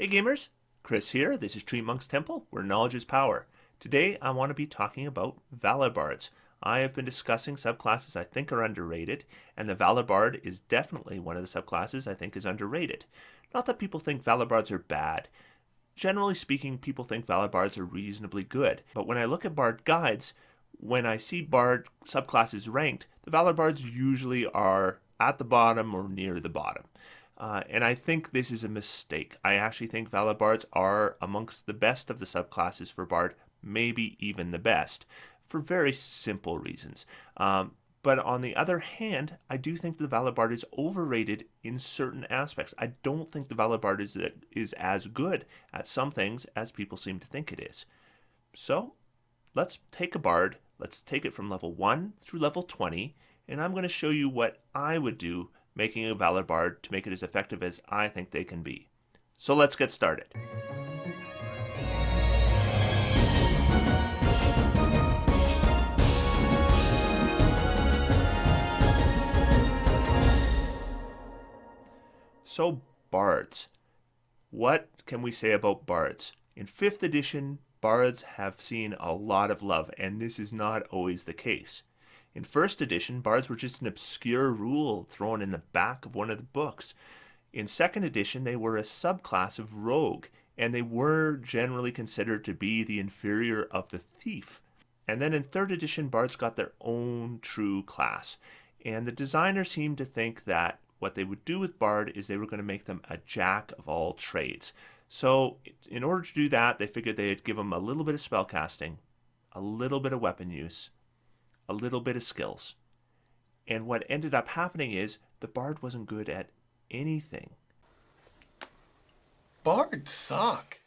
Hey gamers, Chris here. This is Treantmonk's Temple, where knowledge is power. Today I want to be talking about Valor Bards. I have been discussing subclasses I think are underrated, and the Valor Bard is definitely one of the subclasses I think is underrated. Not that people think Valor Bards are bad. Generally speaking, people think Valor Bards are reasonably good, but when I look at Bard guides, when I see Bard subclasses ranked, the Valor Bards usually are at the bottom or near the bottom. And I think this is a mistake. I actually think Valor Bards are amongst the best of the subclasses for Bard, maybe even the best, for very simple reasons. But on the other hand, I do think the Valor Bard is overrated in certain aspects. I don't think the Valor Bard is as good at some things as people seem to think it is. So let's take a Bard, let's take it from level 1 through level 20, and I'm going to show you what I would do making a Valor Bard to make it as effective as I think they can be. So let's get started. So Bards. What can we say about Bards? In 5th edition, Bards have seen a lot of love, and this is not always the case. In 1st edition, Bards were just an obscure rule thrown in the back of one of the books. In 2nd edition, they were a subclass of Rogue, and they were generally considered to be the inferior of the Thief. And then in 3rd edition, Bards got their own true class. And the designers seemed to think that what they would do with Bard is they were going to make them a jack of all trades. So in order to do that, they figured they'd give them a little bit of spellcasting, a little bit of weapon use, a little bit of skills. And what ended up happening is the Bard wasn't good at anything. Bards suck.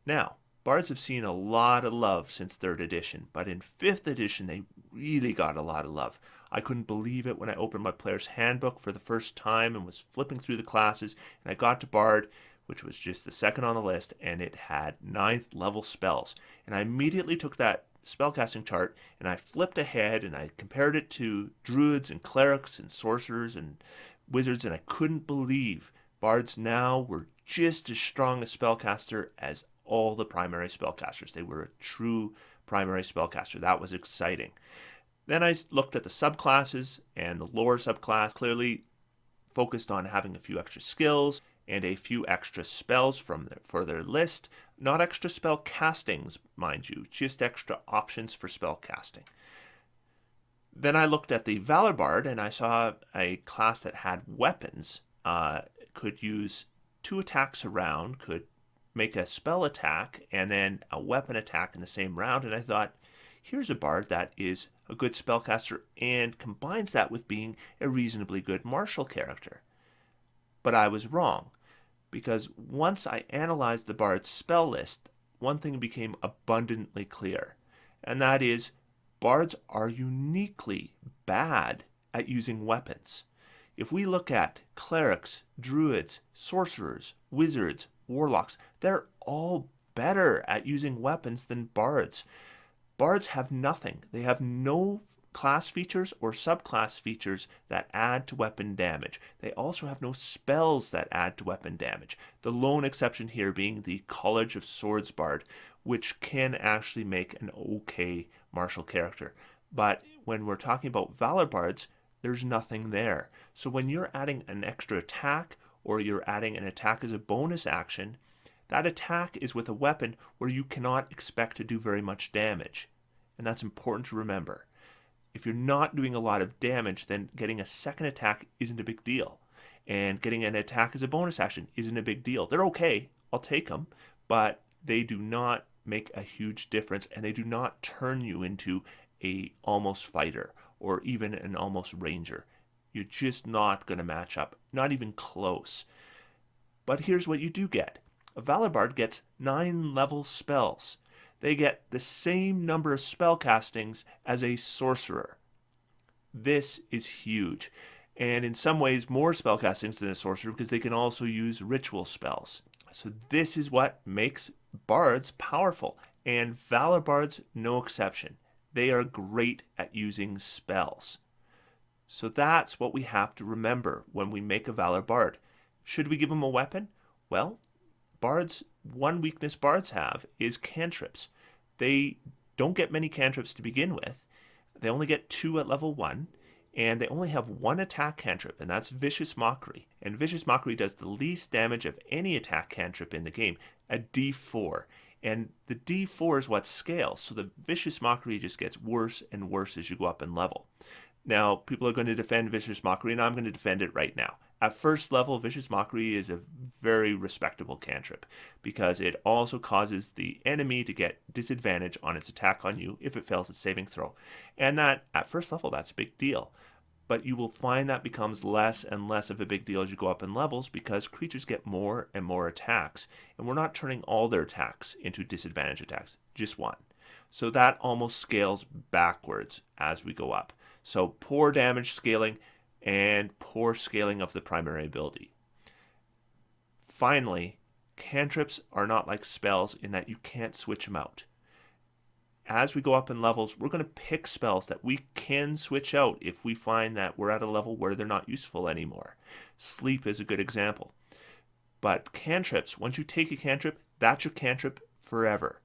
Now, Bards have seen a lot of love since 3rd edition, but in 5th edition they really got a lot of love. I couldn't believe it when I opened my player's handbook for the first time and was flipping through the classes, and I got to Bard, which was just the second on the list, and it had 9th level spells. And I immediately took that spellcasting chart and I flipped ahead and I compared it to druids and clerics and sorcerers and wizards, and I couldn't believe Bards now were just as strong a spellcaster as all the primary spellcasters. They were a true primary spellcaster. That was exciting. Then I looked at the subclasses, and the lower subclass clearly focused on having a few extra skills and a few extra spells for their list. Not extra spell castings, mind you, just extra options for spell casting. Then I looked at the Valor Bard, and I saw a class that had weapons, could use 2 attacks a round, could make a spell attack and then a weapon attack in the same round. And I thought, here's a Bard that is a good spellcaster and combines that with being a reasonably good martial character. But I was wrong, because once I analyzed the Bard's spell list, one thing became abundantly clear, and that is Bards are uniquely bad at using weapons. If we look at clerics, druids, sorcerers, wizards, warlocks, they're all better at using weapons than bards. Bards have nothing. They have no class features or subclass features that add to weapon damage. They also have no spells that add to weapon damage. The lone exception here being the College of Swords Bard, which can actually make an okay martial character. But when we're talking about Valor Bards, there's nothing there. So when you're adding an extra attack or you're adding an attack as a bonus action, that attack is with a weapon where you cannot expect to do very much damage. And that's important to remember. If you're not doing a lot of damage, then getting a second attack isn't a big deal. And getting an attack as a bonus action isn't a big deal. They're okay, I'll take them, but they do not make a huge difference, and they do not turn you into a almost fighter or even an almost ranger. You're just not going to match up, not even close. But here's what you do get. A Valor Bard gets 9 level spells. They get the same number of spell castings as a sorcerer. This is huge. And in some ways more spell castings than a sorcerer, because they can also use ritual spells. So this is what makes Bards powerful. And Valor Bards, no exception. They are great at using spells. So that's what we have to remember when we make a Valor Bard. Should we give him a weapon? Well, one weakness bards have is cantrips. They don't get many cantrips to begin with. They only get 2 at level 1, and they only have 1 attack cantrip, and that's Vicious Mockery. And Vicious Mockery does the least damage of any attack cantrip in the game, a D4. And the D4 is what scales, so the Vicious Mockery just gets worse and worse as you go up in level. Now, people are going to defend Vicious Mockery, and I'm going to defend it right now. At first level, Vicious Mockery is a very respectable cantrip because it also causes the enemy to get disadvantage on its attack on you if it fails its saving throw. And that, at first level, that's a big deal. But you will find that becomes less and less of a big deal as you go up in levels because creatures get more and more attacks, and we're not turning all their attacks into disadvantage attacks, just one. So that almost scales backwards as we go up. So poor damage scaling and poor scaling of the primary ability. Finally, cantrips are not like spells in that you can't switch them out. As we go up in levels, we're going to pick spells that we can switch out if we find that we're at a level where they're not useful anymore. Sleep is a good example. But cantrips, once you take a cantrip, that's your cantrip forever.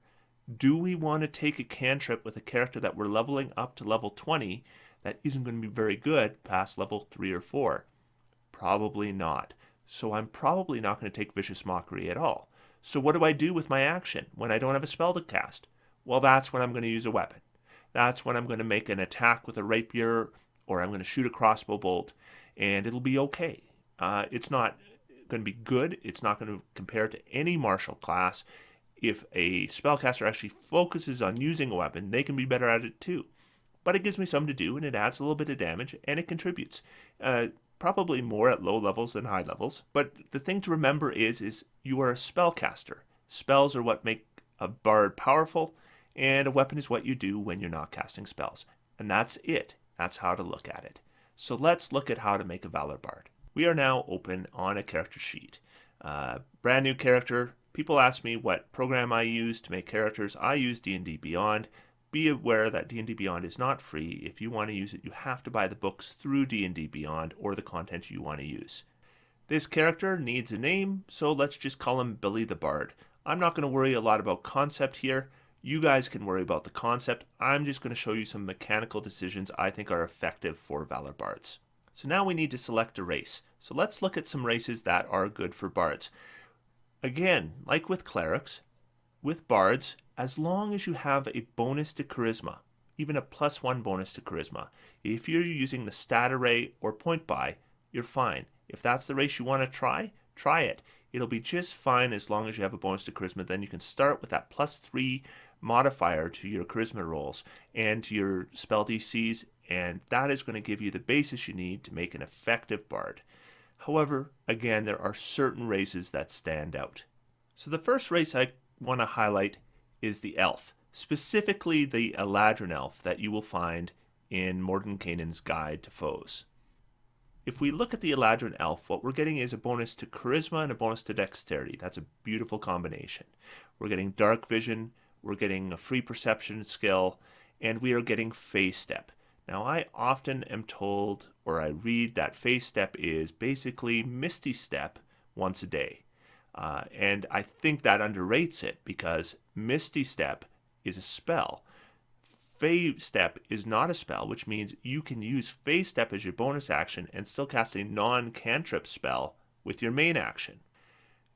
Do we want to take a cantrip with a character that we're leveling up to level 20 that isn't going to be very good past level 3 or 4? Probably not. So I'm probably not going to take Vicious Mockery at all. So what do I do with my action when I don't have a spell to cast? Well, that's when I'm going to use a weapon. That's when I'm going to make an attack with a rapier, or I'm going to shoot a crossbow bolt, and it'll be okay. It's not going to be good. It's not going to compare to any martial class. If a spellcaster actually focuses on using a weapon, they can be better at it too. But it gives me something to do, and it adds a little bit of damage, and it contributes. Probably more at low levels than high levels. But the thing to remember is you are a spellcaster. Spells are what make a bard powerful, and a weapon is what you do when you're not casting spells. And that's it. That's how to look at it. So let's look at how to make a Valor Bard. We are now open on a character sheet. Brand new character. People ask me what program I use to make characters. I use D&D Beyond. Be aware that D&D Beyond is not free. If you want to use it, you have to buy the books through D&D Beyond or the content you want to use. This character needs a name, so let's just call him Billy the Bard. I'm not going to worry a lot about concept here. You guys can worry about the concept. I'm just going to show you some mechanical decisions I think are effective for Valor Bards. So now we need to select a race. So let's look at some races that are good for bards. Again, like with clerics, with bards, as long as you have a bonus to charisma, even a +1 bonus to charisma, if you're using the stat array or point buy, you're fine. If that's the race you want to try it. It'll be just fine as long as you have a bonus to charisma. Then you can start with that +3 modifier to your charisma rolls and to your spell DCs, and that is going to give you the basis you need to make an effective bard. However, again, there are certain races that stand out. So the first race I want to highlight is the elf, specifically the Eladrin elf that you will find in Mordenkainen's Guide to Foes. If we look at the Eladrin elf, what we're getting is a bonus to charisma and a bonus to dexterity. That's a beautiful combination. We're getting dark vision, we're getting a free perception skill, and we are getting phase step. Now, I often am told, or I read, that phase step is basically Misty Step once a day. And I think that underrates it because Misty Step is a spell. Phase Step is not a spell, which means you can use Phase Step as your bonus action and still cast a non-cantrip spell with your main action.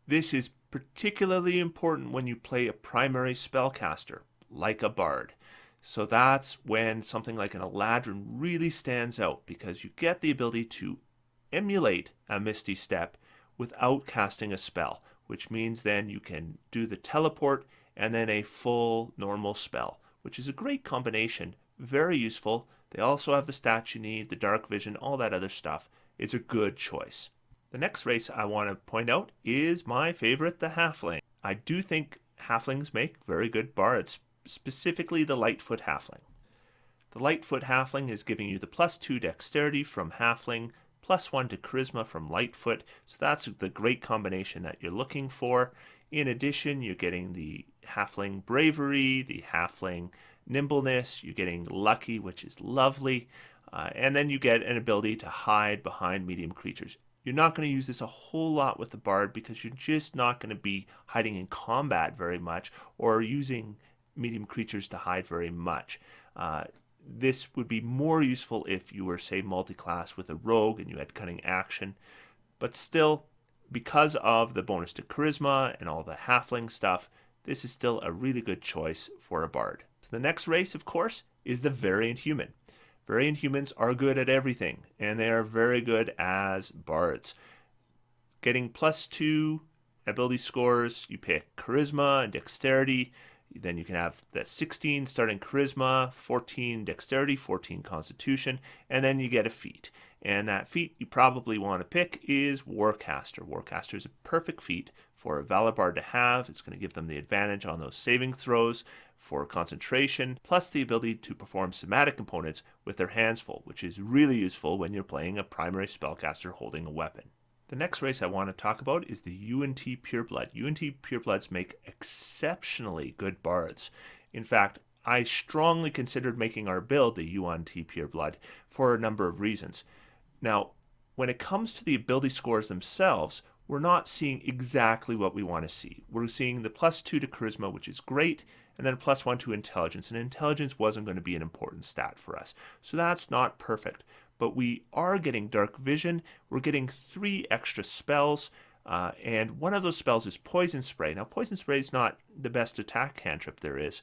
This is particularly important when you play a primary spellcaster, like a bard. So that's when something like an Eladrin really stands out, because you get the ability to emulate a Misty Step without casting a spell, which means then you can do the teleport and then a full normal spell, which is a great combination, very useful. They also have the stats you need, the dark vision, all that other stuff. It's a good choice. The next race I want to point out is my favorite, the Halfling. I do think Halflings make very good bards, specifically the Lightfoot Halfling. The Lightfoot Halfling is giving you the +2 dexterity from Halfling, +1 to charisma from Lightfoot, so that's the great combination that you're looking for. In addition, you're getting the Halfling bravery, the Halfling nimbleness, you're getting lucky, which is lovely, and then you get an ability to hide behind medium creatures. You're not going to use this a whole lot with the Bard because you're just not going to be hiding in combat very much or using medium creatures to hide very much. This would be more useful if you were, say, multi-class with a rogue and you had cunning action. But still, because of the bonus to charisma and all the halfling stuff, this is still a really good choice for a bard. So the next race, of course, is the variant human. Variant humans are good at everything, and they are very good as bards. Getting +2 ability scores, you pick charisma and dexterity. Then you can have the 16 starting charisma, 14 dexterity, 14 constitution, and then you get a feat. And that feat you probably want to pick is Warcaster. Warcaster is a perfect feat for a Valor Bard to have. It's going to give them the advantage on those saving throws for concentration, plus the ability to perform somatic components with their hands full, which is really useful when you're playing a primary spellcaster holding a weapon. The next race I want to talk about is the UNT Pureblood. UNT Purebloods make exceptionally good bards. In fact, I strongly considered making our build the UNT Pureblood for a number of reasons. Now, when it comes to the ability scores themselves, we're not seeing exactly what we want to see. We're seeing the +2 to charisma, which is great, and then +1 to intelligence. And intelligence wasn't going to be an important stat for us. So that's not perfect. But we are getting dark vision. We're getting 3 extra spells. And one of those spells is poison spray. Now, poison spray is not the best attack cantrip there is,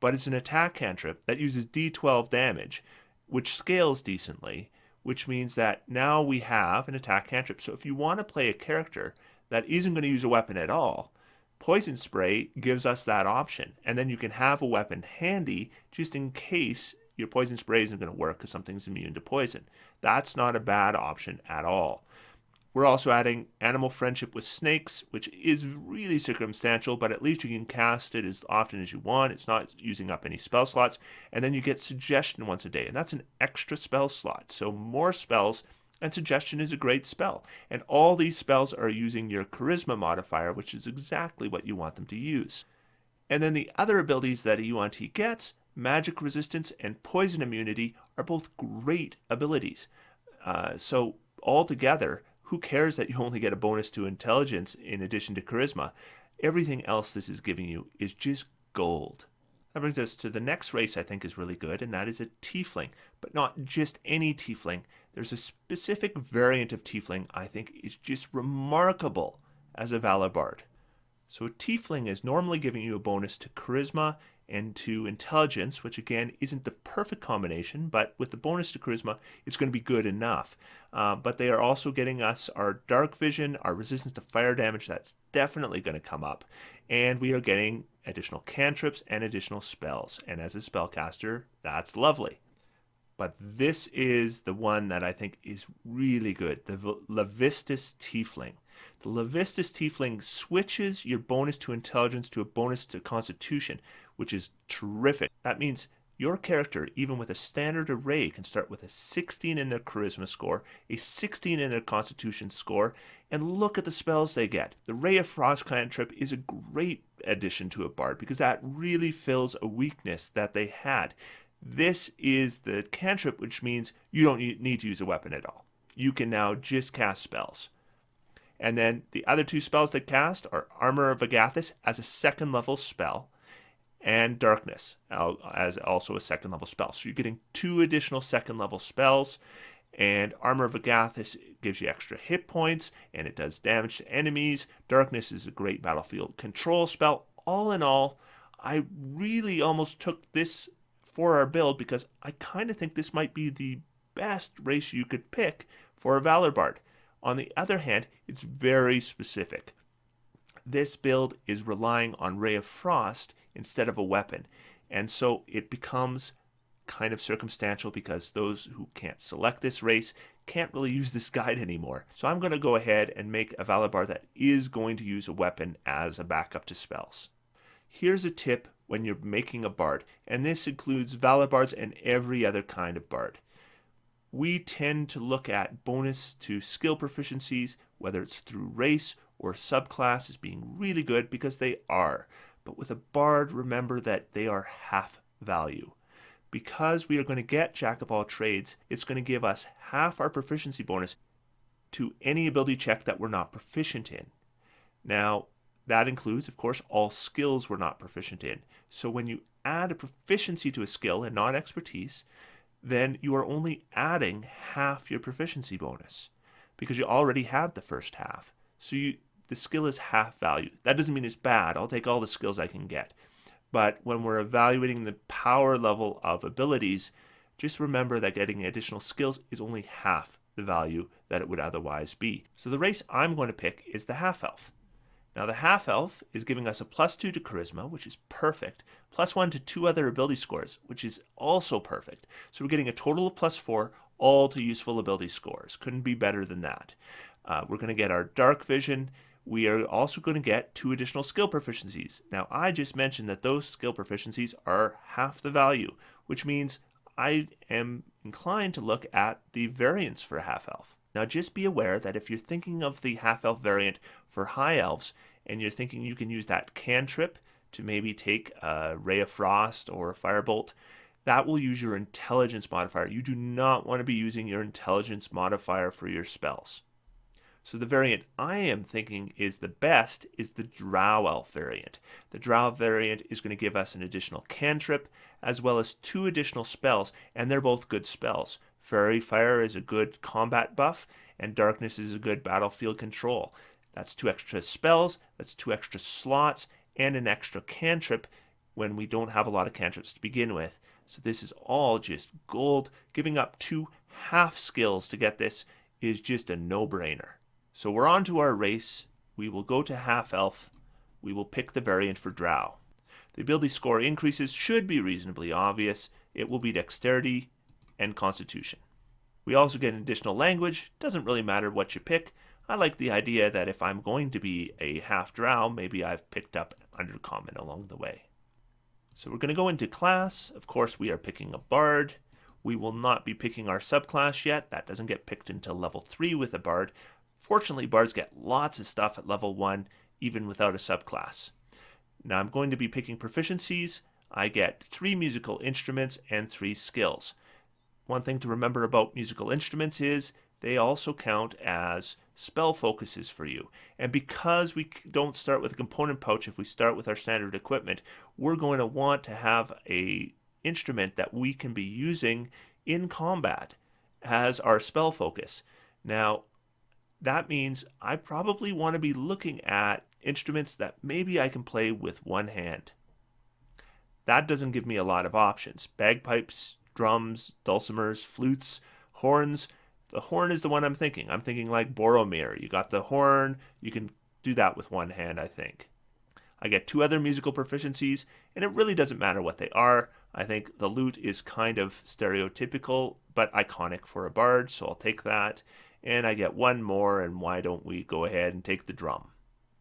but it's an attack cantrip that uses D12 damage, which scales decently, which means that now we have an attack cantrip. So if you want to play a character that isn't going to use a weapon at all, poison spray gives us that option. And then you can have a weapon handy just in case your poison spray isn't going to work because something's immune to poison. That's not a bad option at all. We're also adding animal friendship with snakes, which is really circumstantial, but at least you can cast it as often as you want. It's not using up any spell slots. And then you get suggestion once a day, and that's an extra spell slot. So more spells, and suggestion is a great spell. And all these spells are using your charisma modifier, which is exactly what you want them to use. And then the other abilities that a UNT gets, magic resistance and poison immunity, are both great abilities. So altogether, who cares that you only get a bonus to intelligence in addition to charisma? Everything else this is giving you is just gold. That brings us to the next race I think is really good, and that is a Tiefling. But not just any Tiefling. There's a specific variant of Tiefling I think is just remarkable as a Valor Bard. So a Tiefling is normally giving you a bonus to charisma and to intelligence, which again isn't the perfect combination, but with the bonus to charisma, it's going to be good enough. But they are also getting us our dark vision, our resistance to fire damage, that's definitely going to come up. And we are getting additional cantrips and additional spells. And as a spellcaster, that's lovely. But this is the one that I think is really good, the Levistus Tiefling. The Levistus Tiefling switches your bonus to intelligence to a bonus to constitution, which is terrific. That means your character, even with a standard array, can start with a 16 in their charisma score, a 16 in their constitution score, and look at the spells they get. The Ray of Frost cantrip is a great addition to a bard because that really fills a weakness that they had. This is the cantrip, which means you don't need to use a weapon at all. You can now just cast spells. And then the other 2 spells they cast are Armor of Agathis as a 2nd level spell, and Darkness as also a 2nd level spell. So you're getting 2 additional 2nd level spells, and Armor of Agathis gives you extra hit points, and it does damage to enemies. Darkness is a great battlefield control spell. All in all, I really almost took this for our build because I kind of think this might be the best race you could pick for a Valor Bard. On the other hand, it's very specific. This build is relying on Ray of Frost instead of a weapon, and so it becomes kind of circumstantial because those who can't select this race can't really use this guide anymore. So I'm going to go ahead and make a Valor Bard that is going to use a weapon as a backup to spells. Here's a tip when you're making a bard, and this includes Valor Bards and every other kind of bard. We tend to look at bonus to skill proficiencies, whether it's through race or subclass, as being really good because they are. But with a bard, remember that they are half value. Because we are going to get Jack of all trades, it's going to give us half our proficiency bonus. to any ability check that we're not proficient in. Now, that includes, of course, all skills we're not proficient in. So when you add a proficiency to a skill and not expertise, then you are only adding half your proficiency bonus because you already had the first half. So the skill is half value. That doesn't mean it's bad. I'll take all the skills I can get. But when we're evaluating the power level of abilities, just remember that getting additional skills is only half the value that it would otherwise be. So the race I'm going to pick is the half-elf. Now the half-elf is giving us a +2 to charisma, which is perfect, +1 to 2 other ability scores, which is also perfect. So we're getting a total of +4, all to useful ability scores. Couldn't be better than that. We're going to get our dark vision. We are also going to get 2 additional skill proficiencies. Now I just mentioned that those skill proficiencies are half the value, which means I am inclined to look at the variants for half-elf. Now just be aware that if you're thinking of the half-elf variant for high elves, and you're thinking you can use that cantrip to maybe take a Ray of Frost or a Firebolt, that will use your intelligence modifier. You do not want to be using your intelligence modifier for your spells. So the variant I am thinking is the best is the Drow Elf variant. The Drow variant is going to give us an additional cantrip as well as 2 additional spells, and they're both good spells. Fairy Fire is a good combat buff, and Darkness is a good battlefield control. That's 2 extra spells, that's 2 extra slots, and an extra cantrip when we don't have a lot of cantrips to begin with. So this is all just gold. Giving up 2 half skills to get this is just a no-brainer. So we're on to our race. We will go to half-elf. We will pick the variant for Drow. The ability score increases should be reasonably obvious. It will be Dexterity and Constitution. We also get an additional language. Doesn't really matter what you pick. I like the idea that if I'm going to be a half Drow, maybe I've picked up Undercommon along the way. So we're going to go into class. Of course, we are picking a Bard. We will not be picking our subclass yet. That doesn't get picked until level 3 with a Bard. Fortunately, Bards get lots of stuff at level 1, even without a subclass. Now I'm going to be picking proficiencies. I get 3 musical instruments and 3 skills. One thing to remember about musical instruments is they also count as spell focuses for you. And because we don't start with a component pouch, if we start with our standard equipment, we're going to want to have an instrument that we can be using in combat as our spell focus. Now, that means I probably want to be looking at instruments that maybe I can play with one hand. That doesn't give me a lot of options. Bagpipes, drums, dulcimers, flutes, horns. The horn is the one I'm thinking. I'm thinking like Boromir. You got the horn. You can do that with one hand, I think. I get 2 other musical proficiencies, and it really doesn't matter what they are. I think the lute is kind of stereotypical, but iconic for a bard, so I'll take that. And I get 1 more, and why don't we go ahead and take the drum?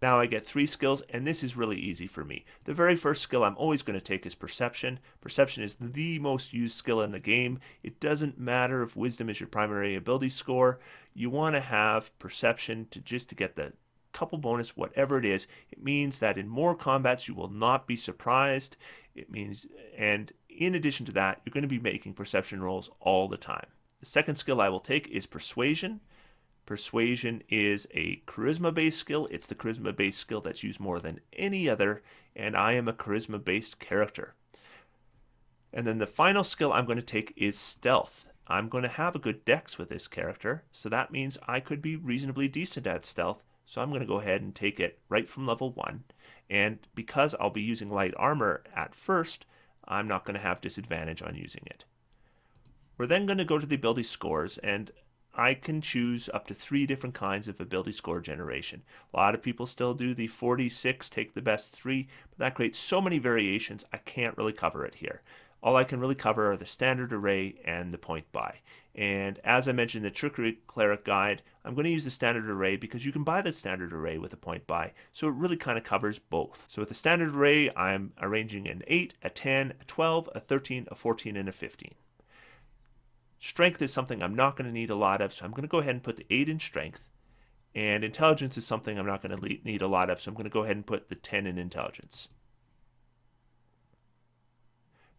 Now I get 3 skills, and this is really easy for me. The very first skill I'm always going to take is Perception. Perception is the most used skill in the game. It doesn't matter if Wisdom is your primary ability score. You want to have Perception just to get the couple bonus, whatever it is. It means that in more combats you will not be surprised. It means, and in addition to that, you're going to be making perception rolls all the time. The second skill I will take is Persuasion. Persuasion is a charisma-based skill. It's the charisma-based skill that's used more than any other, and I am a charisma-based character. And then the final skill I'm going to take is Stealth. I'm going to have a good dex with this character, so that means I could be reasonably decent at Stealth, so I'm going to go ahead and take it right from level 1. And because I'll be using light armor at first, I'm not going to have disadvantage on using it. We're then going to go to the ability scores, and I can choose up to 3 different kinds of ability score generation. A lot of people still do the 46, take the best 3, but that creates so many variations I can't really cover it here. All I can really cover are the standard array and the point buy. And as I mentioned in the Trickery Cleric Guide, I'm going to use the standard array because you can buy the standard array with a point buy, so it really kind of covers both. So with the standard array, I'm arranging an 8, a 10, a 12, a 13, a 14, and a 15. Strength is something I'm not going to need a lot of, so I'm going to go ahead and put the 8 in Strength. And Intelligence is something I'm not going to need a lot of, so I'm going to go ahead and put the 10 in Intelligence.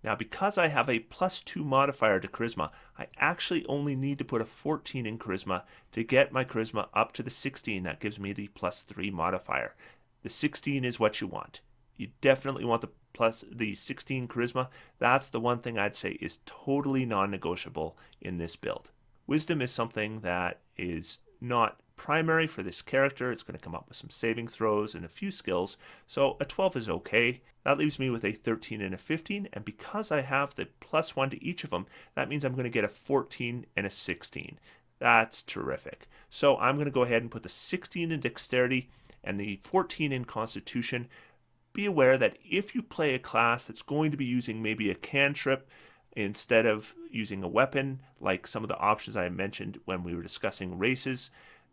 Now, because I have a +2 modifier to Charisma, I actually only need to put a 14 in Charisma to get my Charisma up to the 16. That gives me the +3 modifier. The 16 is what you want. You definitely want the 16 Charisma. That's the one thing I'd say is totally non-negotiable in this build. Wisdom is something that is not primary for this character. It's going to come up with some saving throws and a few skills, so a 12 is okay. That leaves me with a 13 and a 15, and because I have the +1 to each of them, that means I'm going to get a 14 and a 16. That's terrific. So I'm going to go ahead and put the 16 in Dexterity and the 14 in Constitution. Be aware that if you play a class that's going to be using maybe a cantrip instead of using a weapon, like some of the options I mentioned when we were discussing races,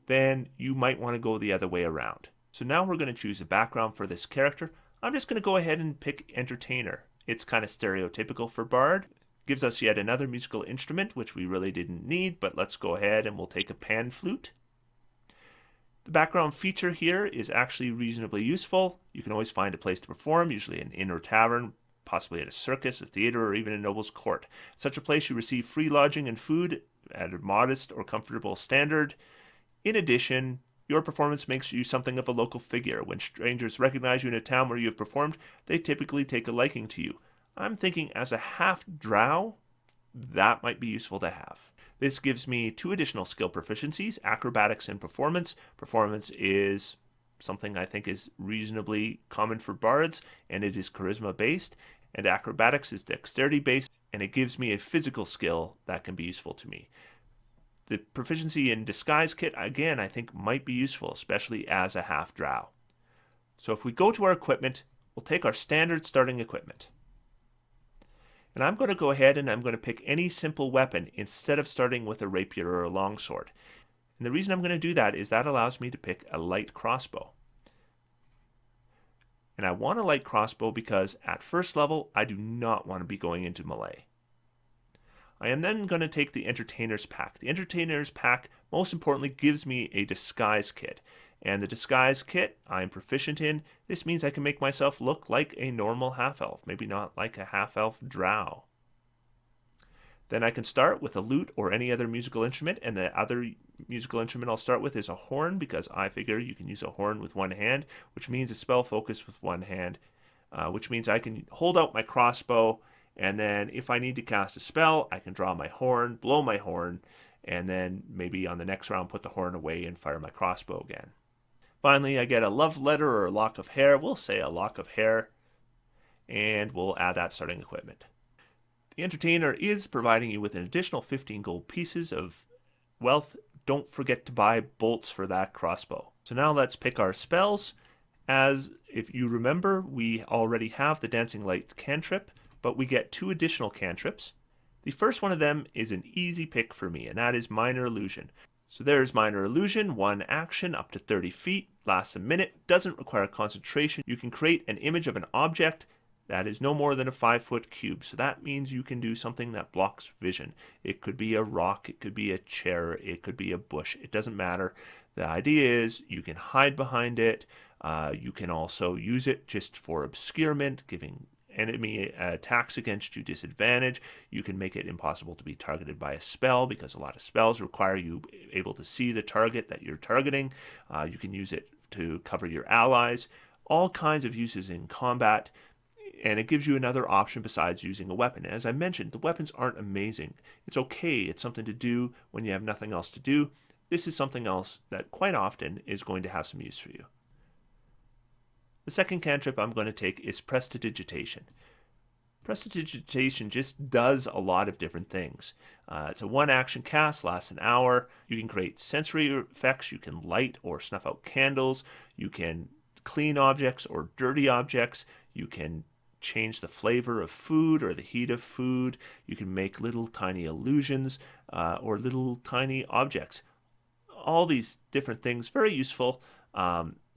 then you might want to go the other way around. So now we're going to choose a background for this character. I'm just going to go ahead and pick Entertainer. It's kind of stereotypical for Bard. Gives us yet another musical instrument, which we really didn't need, but let's go ahead and we'll take a pan flute. The background feature here is actually reasonably useful. You can always find a place to perform, usually an inn or tavern, possibly at a circus, a theater, or even a noble's court. At such a place you receive free lodging and food at a modest or comfortable standard. In addition, your performance makes you something of a local figure. When strangers recognize you in a town where you have performed, they typically take a liking to you. I'm thinking as a half-drow, that might be useful to have. This gives me 2 additional skill proficiencies, acrobatics and performance. Performance is something I think is reasonably common for bards, and it is charisma-based, and acrobatics is dexterity-based, and it gives me a physical skill that can be useful to me. The proficiency in disguise kit, again, I think might be useful, especially as a half-drow. So if we go to our equipment, we'll take our standard starting equipment. And I'm going to go ahead and I'm going to pick any simple weapon instead of starting with a rapier or a longsword. And the reason I'm going to do that is that allows me to pick a light crossbow. And I want a light crossbow because at first level, I do not want to be going into melee. I am then going to take the Entertainer's Pack. The Entertainer's Pack, most importantly, gives me a disguise kit. And the disguise kit I am proficient in. This means I can make myself look like a normal half-elf, maybe not like a half-elf drow. Then I can start with a lute or any other musical instrument, and the other musical instrument I'll start with is a horn, because I figure you can use a horn with one hand, which means a spell focus with one hand, which means I can hold out my crossbow, and then if I need to cast a spell, I can draw my horn, blow my horn, and then maybe on the next round put the horn away and fire my crossbow again. Finally, I get a love letter or a lock of hair. We'll say a lock of hair, and we'll add that starting equipment. The Entertainer is providing you with an additional 15 gold pieces of wealth. Don't forget to buy bolts for that crossbow. So now let's pick our spells. As if you remember, we already have the Dancing Light cantrip, but we get 2 additional cantrips. The first one of them is an easy pick for me, and that is Minor Illusion. So there's Minor Illusion, 1 action, up to 30 feet, lasts a minute, doesn't require concentration. You can create an image of an object that is no more than a 5-foot cube. So that means you can do something that blocks vision. It could be a rock, it could be a chair, it could be a bush. It doesn't matter. The idea is you can hide behind it. You can also use it just for obscurement, giving enemy attacks against you disadvantage. You can make it impossible to be targeted by a spell, because a lot of spells require you able to see the target that you're targeting. You can use it to cover your allies. All kinds of uses in combat, and it gives you another option besides using a weapon. As I mentioned, the weapons aren't amazing. It's okay. It's something to do when you have nothing else to do. This is something else that quite often is going to have some use for you. The second cantrip I'm going to take is Prestidigitation. Prestidigitation just does a lot of different things. It's a 1 action cast, lasts an hour. You can create sensory effects. You can light or snuff out candles. You can clean objects or dirty objects. You can change the flavor of food or the heat of food. You can make little tiny illusions or little tiny objects. All these different things, very useful.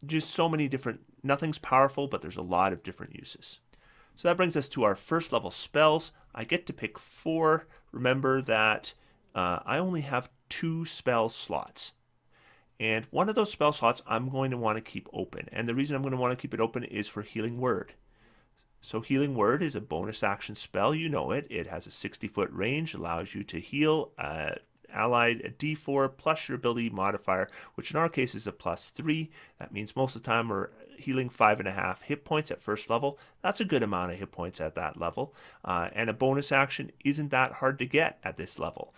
Just so many different, nothing's powerful, but there's a lot of different uses. So that brings us to our first level spells. I get to pick 4. Remember that I only have 2 spell slots. And one of those spell slots I'm going to want to keep open. And the reason I'm going to want to keep it open is for Healing Word. So Healing Word is a bonus action spell. You know it. It has a 60-foot range, allows you to heal allied a d4 plus your ability modifier, which in our case is a +3. That means most of the time we're healing 5.5 hit points at first level. That's a good amount of hit points at that level. And a bonus action isn't that hard to get at this level.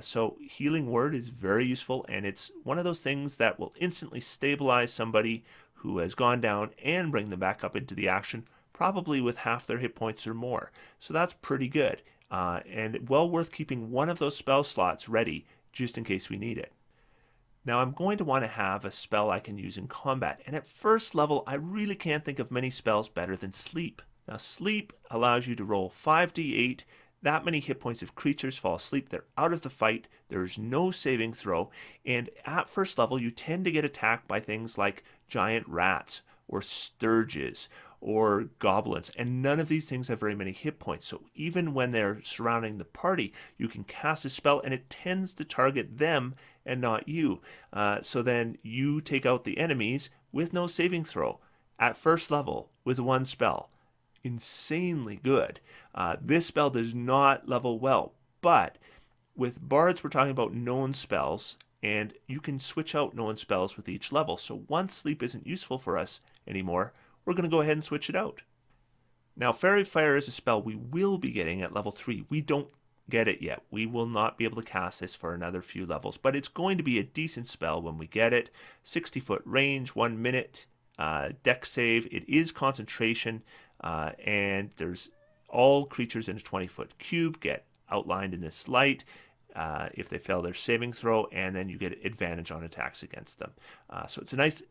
So Healing Word is very useful, and it's one of those things that will instantly stabilize somebody who has gone down and bring them back up into the action, probably with half their hit points or more. So that's pretty good. And well worth keeping one of those spell slots ready just in case we need it. Now I'm going to want to have a spell I can use in combat, and at first level I really can't think of many spells better than Sleep. Now Sleep allows you to roll 5d8, that many hit points if creatures fall asleep, they're out of the fight, there's no saving throw, and at first level you tend to get attacked by things like giant rats or sturges or goblins, and none of these things have very many hit points. So even when they're surrounding the party, you can cast a spell and it tends to target them and not you. So then you take out the enemies with no saving throw at first level with one spell. Insanely good. This spell does not level well, but with bards we're talking about known spells, and you can switch out known spells with each level. So once Sleep isn't useful for us anymore, we're going to go ahead and switch it out. Now, Fairy Fire is a spell we will be getting at level 3. We don't get it yet. We will not be able to cast this for another few levels, but it's going to be a decent spell when we get it. 60-foot range, 1 minute, deck save. It is concentration, and there's all creatures in a 20-foot cube get outlined in this light. If they fail their saving throw, and then you get advantage on attacks against them. So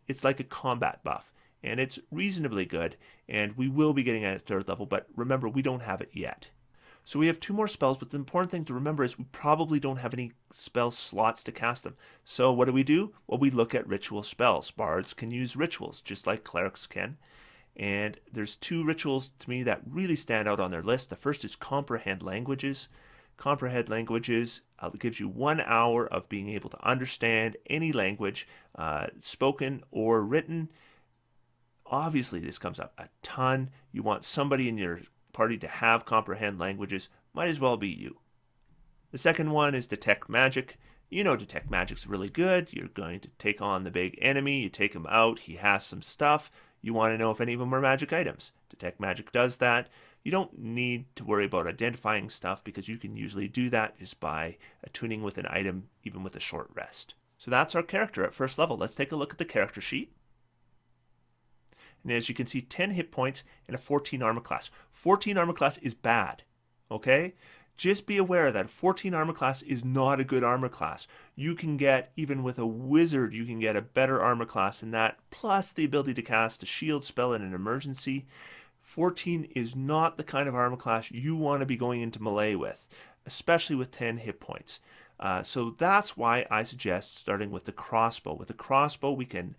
it's like a combat buff, and it's reasonably good, and we will be getting it at 3rd level, but remember, we don't have it yet. So we have 2 more spells, but the important thing to remember is we probably don't have any spell slots to cast them. So what do? Well, we look at ritual spells. Bards can use rituals, just like clerics can. And there's 2 rituals to me that really stand out on their list. The first is Comprehend Languages. Comprehend Languages gives you 1 hour of being able to understand any language, spoken or written. Obviously, this comes up a ton. You want somebody in your party to have Comprehend Languages. Might as well be you. The second one is Detect Magic. You know Detect Magic's really good. You're going to take on the big enemy. You take him out. He has some stuff. You want to know if any of them are magic items. Detect Magic does that. You don't need to worry about identifying stuff because you can usually do that just by attuning with an item, even with a short rest. So that's our character at first level. Let's take a look at the character sheet. And as you can see, 10 hit points and a 14 armor class. 14 armor class is bad, okay? Just be aware that 14 armor class is not a good armor class. You can get, even with a wizard, you can get a better armor class than that, plus the ability to cast a shield spell in an emergency. 14 is not the kind of armor class you want to be going into melee with, especially with 10 hit points. So that's why I suggest starting with the crossbow. With the crossbow, we can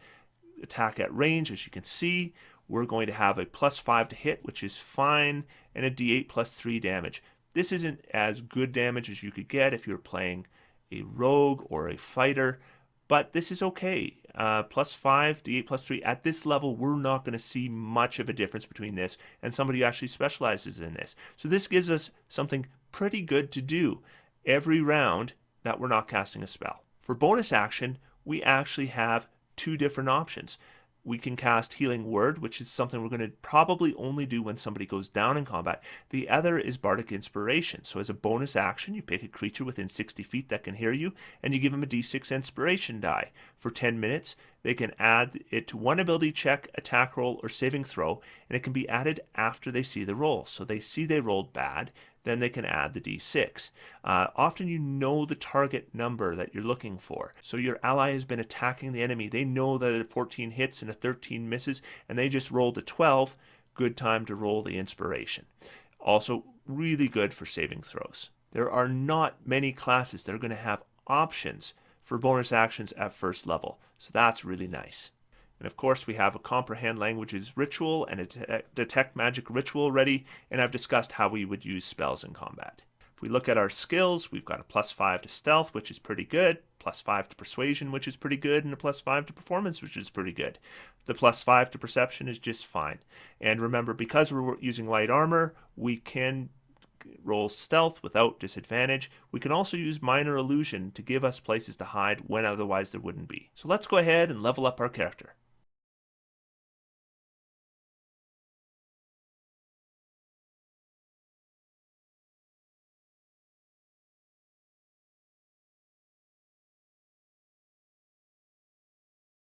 attack at range. As you can see, we're going to have a +5 to hit, which is fine, and a d8 +3 damage. This isn't as good damage as you could get if you're playing a rogue or a fighter, but this is okay. +5, d8 +3. At this level, we're not going to see much of a difference between this and somebody who actually specializes in this. So this gives us something pretty good to do every round that we're not casting a spell. For bonus action, we actually have 2 different options. We can cast Healing Word, which is something we're going to probably only do when somebody goes down in combat. The other is Bardic Inspiration. So as a bonus action, you pick a creature within 60 feet that can hear you, and you give them a d6 inspiration die. For 10 minutes, they can add it to one ability check, attack roll, or saving throw, and it can be added after they see the roll. So they see they rolled bad, then they can add the d6. Often you know the target number that you're looking for. So your ally has been attacking the enemy. They know that a 14 hits and a 13 misses, and they just rolled a 12. Good time to roll the inspiration. Also, really good for saving throws. There are not many classes that are going to have options for bonus actions at first level, so that's really nice. And of course, we have a Comprehend Languages ritual and a Detect Magic ritual ready, and I've discussed how we would use spells in combat. If we look at our skills, we've got a +5 to stealth, which is pretty good. +5 to persuasion, which is pretty good, and a +5 to performance, which is pretty good. The +5 to perception is just fine. And remember, because we're using light armor, we can roll stealth without disadvantage. We can also use minor illusion to give us places to hide when otherwise there wouldn't be. So let's go ahead and level up our character.